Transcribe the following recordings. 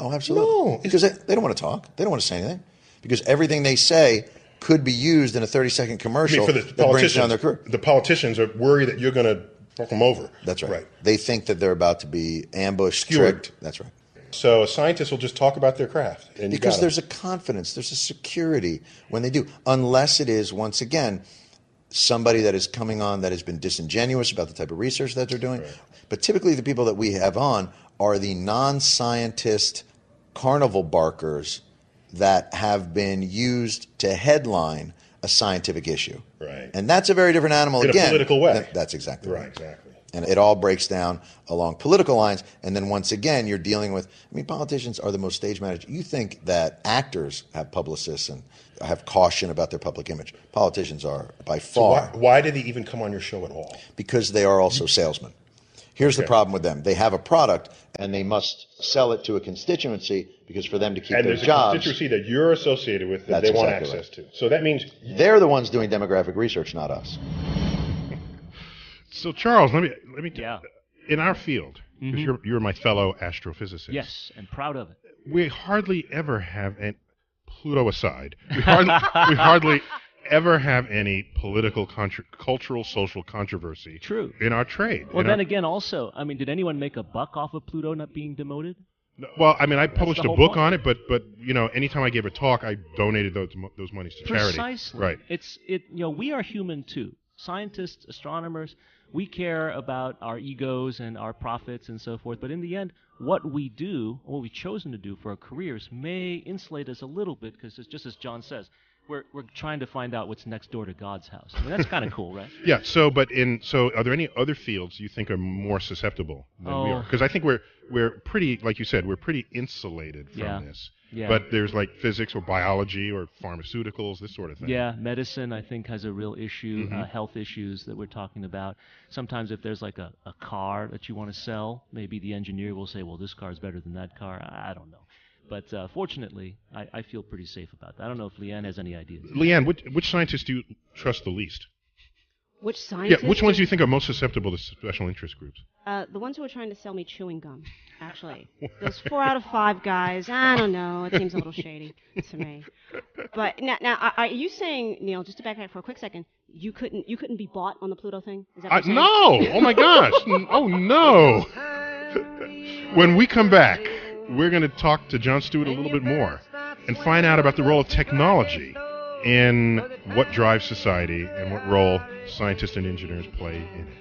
Oh, absolutely. No. Because they don't want to talk. They don't want to say anything. Because everything they say could be used in a 30-second commercial that brings down their career. The politicians are worried that you're going to fuck them over. That's right. They think that they're about to be ambushed, tricked. That's right. So a scientist will just talk about their craft. And because there's a confidence, there's a security when they do. Unless it is, once again, somebody that is coming on that has been disingenuous about the type of research that they're doing. Right. But typically the people that we have on are the non-scientist carnival barkers that have been used to headline a scientific issue. Right. And that's a very different animal again. In a political way. That's exactly right. Exactly. And it all breaks down along political lines. And then once again, you're dealing with, politicians are the most stage managed. You think that actors have publicists and have caution about their public image. Politicians are by far. So why do they even come on your show at all? Because they are also salesmen. Here's the problem with them. They have a product, and they must sell it to a constituency because for them to keep their jobs. And there's a constituency that you're associated with that they want access to. So that means they're the ones doing demographic research, not us. So Charles, let me in our field, because you're my fellow astrophysicist. Yes, and proud of it. We hardly ever have, and Pluto aside, we hardly ever have any political, cultural, social controversy. True. In our trade. Well, then again, also, did anyone make a buck off of Pluto not being demoted? No, well, I published a book on it, but anytime I gave a talk, I donated those monies to charity. Precisely. Right. We are human too. Scientists, astronomers, we care about our egos and our profits and so forth. But in the end, what we do, what we've chosen to do for our careers, may insulate us a little bit because it's just as John says. We're trying to find out what's next door to God's house. That's kind of cool, right? Yeah. So are there any other fields you think are more susceptible than we are? Because I think we're pretty, like you said, we're pretty insulated from this. Yeah. But there's like physics or biology or pharmaceuticals, this sort of thing. Yeah, medicine I think has a real issue, health issues that we're talking about. Sometimes if there's like a car that you want to sell, maybe the engineer will say, well, this car is better than that car. I don't know. But fortunately, I feel pretty safe about that. I don't know if Leanne has any ideas. Leanne, which scientists do you trust the least? Which scientists? Yeah, which ones do you think are most susceptible to special interest groups? The ones who are trying to sell me chewing gum, actually. Those 4 out of 5 guys, I don't know. It seems a little shady to me. But now, are you saying, Neil, just to back up for a quick second, you couldn't be bought on the Pluto thing? Is that what you're saying? No! Oh my gosh! Oh no! When we come back, we're going to talk to Jon Stewart a little bit more and find out about the role of technology in what drives society and what role scientists and engineers play in it.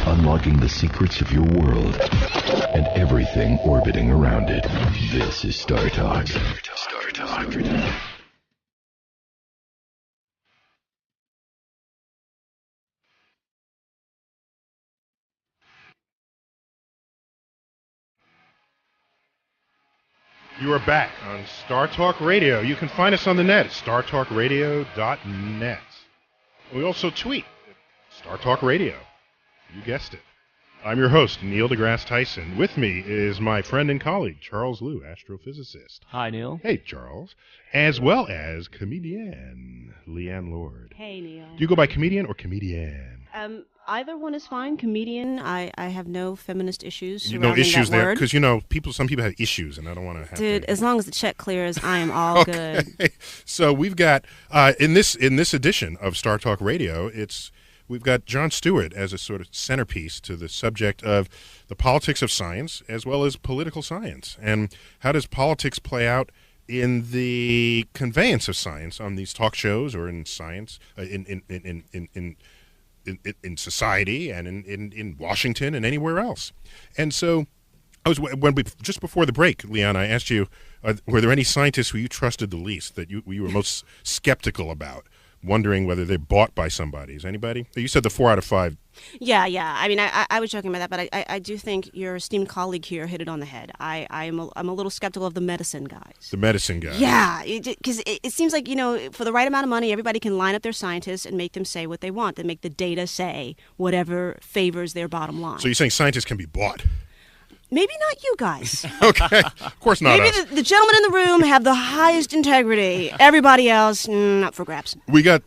Unlocking the secrets of your world and everything orbiting around it. This is StarTalk. StarTalk. You are back on StarTalk Radio. You can find us on the net at startalkradio.net. We also tweet at StarTalk Radio. You guessed it. I'm your host, Neil deGrasse Tyson. With me is my friend and colleague, Charles Liu, astrophysicist. Hi, Neil. Hey, Charles. As well as comedian Leanne Lord. Hey, Neil. Do you go by comedian or comedian? Either one is fine. Comedian. I have no feminist issues. No issues there, because some people have issues, and I don't want to have. Dude, as long as the check clears, I am all good. So we've got in this edition of StarTalk Radio, we've got Jon Stewart as a sort of centerpiece to the subject of the politics of science as well as political science, and how does politics play out in the conveyance of science on these talk shows or in science in society and in Washington and anywhere else. And so just before the break, Leanne, I asked you, were there any scientists who you trusted the least, that you were most skeptical about, wondering whether they're bought by somebody? Is anybody? You said the 4 out of 5. Yeah. I was joking about that, but I do think your esteemed colleague here hit it on the head. I'm a little skeptical of the medicine guys. The medicine guys. Yeah, because it seems like, for the right amount of money, everybody can line up their scientists and make them say what they want. They make the data say whatever favors their bottom line. So you're saying scientists can be bought? Maybe not you guys. Okay, of course not Maybe us. the gentlemen in the room have the highest integrity. Everybody else, up for grabs. We got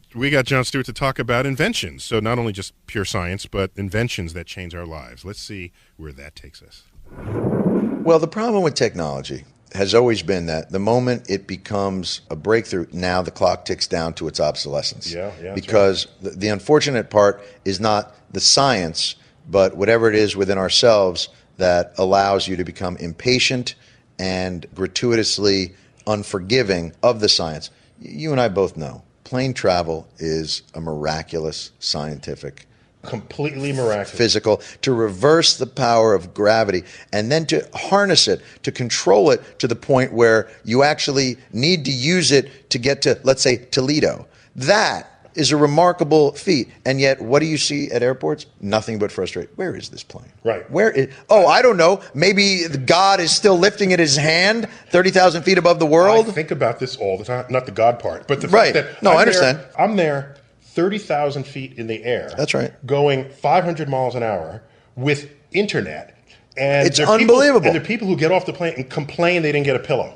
Jon Stewart to talk about inventions. So not only just pure science, but inventions that change our lives. Let's see where that takes us. Well, the problem with technology has always been that the moment it becomes a breakthrough, now the clock ticks down to its obsolescence. Yeah. Because the unfortunate part is not the science, but whatever it is within ourselves that allows you to become impatient and gratuitously unforgiving of the science. You and I both know plane travel is a miraculous scientific, Completely miraculous. physical, to reverse the power of gravity and then to harness it, to control it to the point where you actually need to use it to get to, let's say, Toledo. That is a remarkable feat. And yet, what do you see at airports? Nothing but frustration. Where is this plane? Right. I don't know. Maybe God is still lifting it in his hand 30,000 feet above the world? I think about this all the time. Not the God part, but the Right. fact that No, I understand. I'm there 30,000 feet in the air. That's right. Going 500 miles an hour with internet. And It's there are unbelievable. People, and there are people who get off the plane and complain they didn't get a pillow.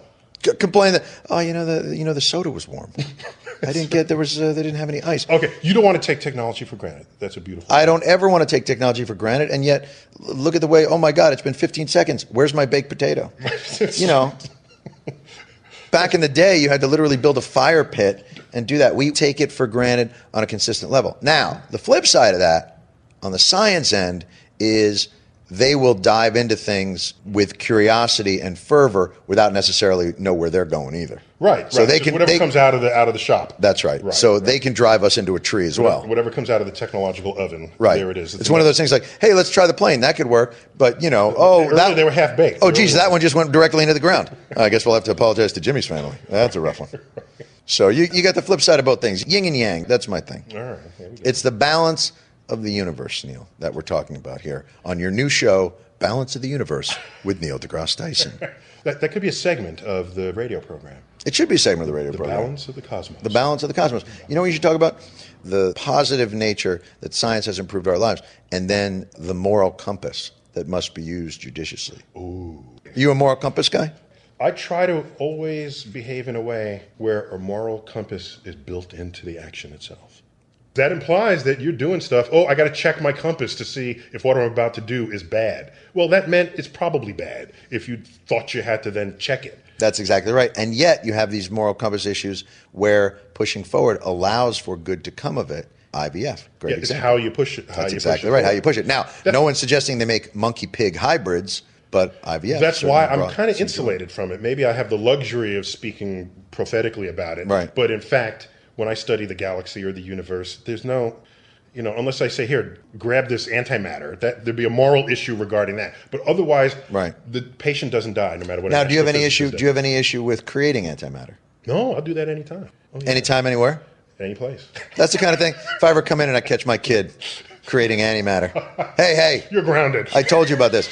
Complain that, the soda was warm. I didn't get, they didn't have any ice. Okay, you don't want to take technology for granted. That's a beautiful I don't ever want to take technology for granted, and yet look at the way, oh my God, it's been 15 seconds. Where's my baked potato? Back in the day, you had to literally build a fire pit and do that. We take it for granted on a consistent level. Now, the flip side of that, on the science end, is they will dive into things with curiosity and fervor without necessarily know where they're going either. Right. So whatever comes out of the shop. That's right. They can drive us into a tree as well. Whatever comes out of the technological oven. Right. There it is. It's one of those things like, hey, let's try the plane. That could work. But, they were half baked. Oh, geez, that one just went directly into the ground. I guess we'll have to apologize to Jimmy's family. That's a rough one. So you got the flip side of both things. Yin and yang. That's my thing. All right. It's the balance of the universe, Neil, that we're talking about here on your new show, Balance of the Universe, with Neil deGrasse Tyson. That could be a segment of the radio program. It should be a segment of the radio program. The balance of the cosmos. The balance of the cosmos. You know what you should talk about? The positive nature that science has improved our lives, and then the moral compass that must be used judiciously. Ooh. You a moral compass guy? I try to always behave in a way where a moral compass is built into the action itself. That implies that you're doing stuff. Oh, I got to check my compass to see if what I'm about to do is bad. Well, that meant it's probably bad if you thought you had to then check it. That's exactly right. And yet you have these moral compass issues where pushing forward allows for good to come of it. IVF, great example. It's how you push it. That's exactly right, how you push it. Now, no one's suggesting they make monkey-pig hybrids, but IVF. That's why I'm kind of insulated from it. Maybe I have the luxury of speaking prophetically about it. Right. But in fact, when I study the galaxy or the universe, there's no, unless I say, here, grab this antimatter, there'd be a moral issue regarding that. But otherwise, the patient doesn't die no matter what. Now, do you have any issue with creating antimatter? No, I'll do that anytime. Oh, yeah. Anytime, anywhere? Any place. That's the kind of thing. If I ever come in and I catch my kid creating antimatter, hey, you're grounded. I told you about this.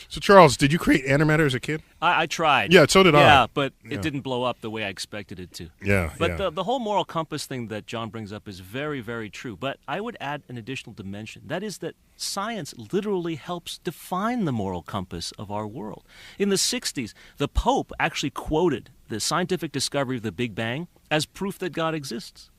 So, Charles, did you create antimatter as a kid? I tried. Yeah, so did I. Yeah, but it didn't blow up the way I expected it to. Yeah. But the whole moral compass thing that John brings up is very, very true. But I would add an additional dimension. That is that science literally helps define the moral compass of our world. In the 60s, the Pope actually quoted the scientific discovery of the Big Bang as proof that God exists.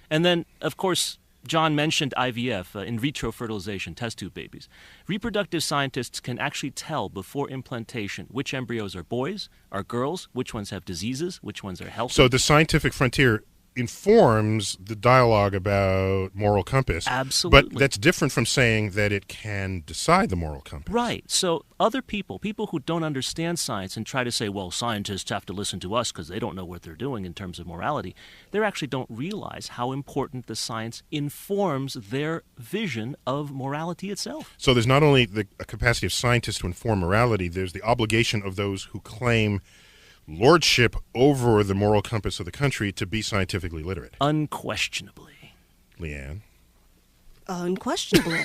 And then, of course, John mentioned IVF, in vitro fertilization, test tube babies. Reproductive scientists can actually tell before implantation which embryos are boys, are girls, which ones have diseases, which ones are healthy. So the scientific frontier informs the dialogue about moral compass. Absolutely. But that's different from saying that it can decide the moral compass. Right. So other people who don't understand science and try to say, well, scientists have to listen to us because they don't know what they're doing in terms of morality, they actually don't realize how important the science informs their vision of morality itself. So there's not only the capacity of scientists to inform morality, there's the obligation of those who claim lordship over the moral compass of the country to be scientifically literate. Unquestionably. Leanne? Unquestionably.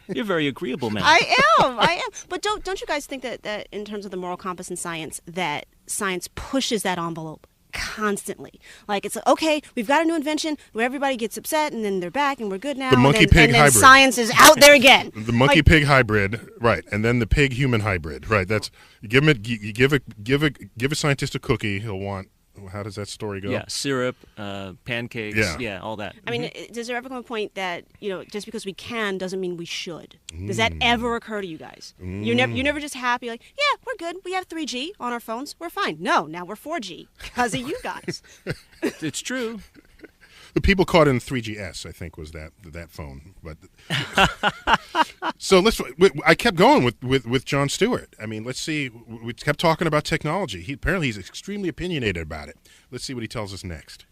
You're very agreeable, man. I am. But don't you guys think that in terms of the moral compass in science, that science pushes that envelope constantly. Like, it's like, okay, we've got a new invention where everybody gets upset, and then they're back, and we're good now. The monkey-pig and then hybrid. Science is out there again. The monkey-pig hybrid, right, and then the pig-human hybrid, right. That's you give a scientist a cookie, he'll want. How does that story go? Yeah, syrup, pancakes, yeah, all that. I mean, does there ever come a point that, just because we can doesn't mean we should? Does that ever occur to you guys? You're never just happy, like, yeah, we're good. We have 3G on our phones. We're fine. No, now we're 4G because of you guys. It's true. The people caught in 3GS, I think, was that phone. But so I kept going with Jon Stewart. I mean, let's see. We kept talking about technology. Apparently he's extremely opinionated about it. Let's see what he tells us next.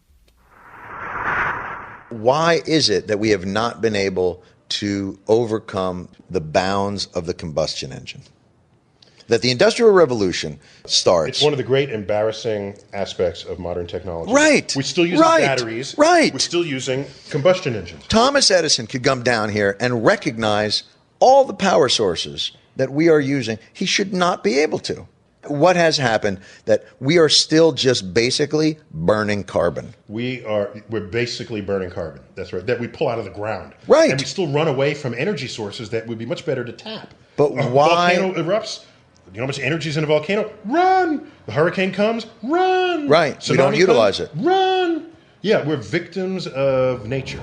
Why is it that we have not been able to overcome the bounds of the combustion engine? That the Industrial Revolution starts. It's one of the great embarrassing aspects of modern technology. Right. We're still using batteries. Right. We're still using combustion engines. Thomas Edison could come down here and recognize all the power sources that we are using. He should not be able to. What has happened that we are still just basically burning carbon? We're basically burning carbon. That's right. That we pull out of the ground. Right. And we still run away from energy sources that would be much better to tap. But why? A volcano erupts. You know how much energy is in a volcano? Run! The hurricane comes? Run! Right. Tsunami We don't utilize it. Run! Yeah, we're victims of nature.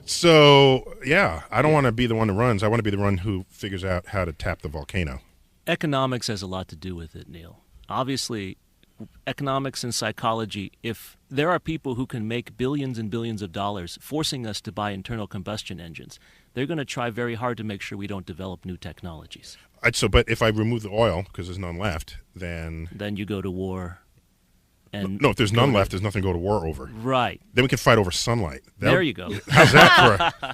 So, yeah, I don't want to be the one who runs. I want to be the one who figures out how to tap the volcano. Economics has a lot to do with it, Neil. Obviously, economics and psychology, if there are people who can make billions and billions of dollars forcing us to buy internal combustion engines, they're going to try very hard to make sure we don't develop new technologies. But if I remove the oil, because there's none left, then you go to war. And no, if there's none left, there's nothing to go to war over. Right. Then we can fight over sunlight. There you go. How's that for